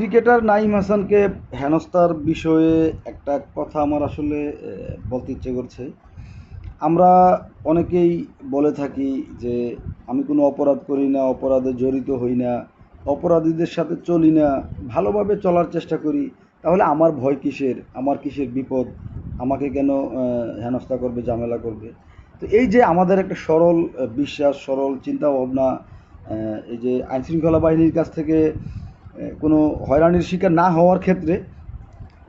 Cricketer Naim হাসানকে হেনস্থার বিষয়ে একটা কথা আমার আসলে বলতে ইচ্ছে করছে। আমরা অনেকেই বলে থাকি যে আমি কোনো অপরাধ করি না, অপরাধে জড়িত হই না, অপরাধীদের সাথে চলি না, ভালোভাবে চলার চেষ্টা করি। তাহলে আমার ভয় কিসের, আমার কিসের বিপদ, আমাকে কেন হেনস্থা করবে, ঝামেলা করবে? তো এই যে আমাদের একটা সরল বিশ্বাস, সরল চিন্তা ভাবনা, এই যে আইনশৃঙ্খলা বাহিনীর কাছ থেকে কোনো হয়রানির শিকার না হওয়ার ক্ষেত্রে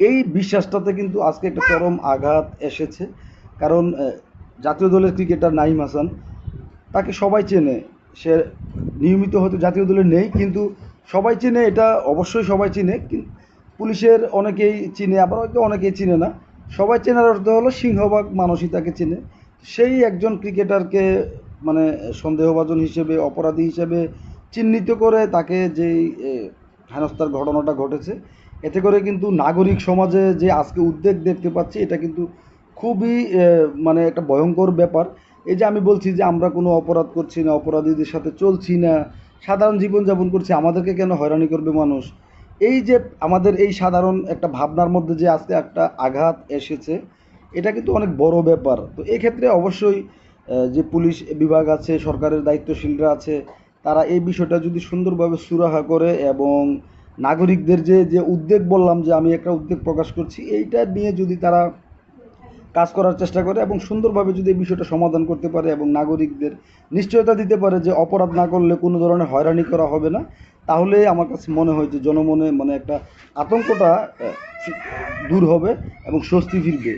এই বিশ্বাসটাতে কিন্তু আজকে একটা চরম আঘাত এসেছে। কারণ জাতীয় দলের ক্রিকেটার নাঈম হাসান, তাকে সবাই চেনে। সে নিয়মিত হয়তো জাতীয় দলে নেই, কিন্তু সবাই চেনে, এটা অবশ্যই সবাই চিনে। পুলিশের অনেকেই চিনে, আবার হয়তো অনেকেই চিনে না। সবাই চেনার অর্থ হলো সিংহভাগ মানুষই তাকে চিনে। সেই একজন ক্রিকেটারকে মানে সন্দেহভাজন হিসেবে, অপরাধী হিসেবে চিহ্নিত করে তাকে যেই হেনস্থার ঘটনাটা ঘটেছে, এতে করে কিন্তু নাগরিক সমাজে যে আজকে উদ্বেগ দেখতে পাচ্ছি, এটা কিন্তু খুবই মানে একটা ভয়ঙ্কর ব্যাপার। এই যে আমি বলছি যে আমরা কোনো অপরাধ করছি না, অপরাধীদের সাথে চলছি না, সাধারণ জীবনযাপন করছি, আমাদেরকে কেন হয়রানি করবে মানুষ? এই যে আমাদের এই সাধারণ একটা ভাবনার মধ্যে যে আজকে একটা আঘাত এসেছে, এটা কিন্তু অনেক বড় ব্যাপার। তো এক্ষেত্রে অবশ্যই যে পুলিশ বিভাগ আছে, সরকারের দায়িত্বশীলরা আছে, তারা এই বিষয়টা যদি সুন্দরভাবে সুরাহা করে এবং নাগরিকদের যে যে উদ্বেগ, বললাম যে আমি একটা উদ্বেগ প্রকাশ করছি, এইটা নিয়ে যদি তারা কাজ করার চেষ্টা করে এবং সুন্দরভাবে যদি এই বিষয়টা সমাধান করতে পারে এবং নাগরিকদের নিশ্চয়তা দিতে পারে যে অপরাধ না করলে কোনো ধরনের হয়রানি করা হবে না, তাহলে আমার কাছে মনে হয় যে জনমনে মানে একটা আতঙ্কটা দূর হবে এবং স্বস্তি ফিরবে।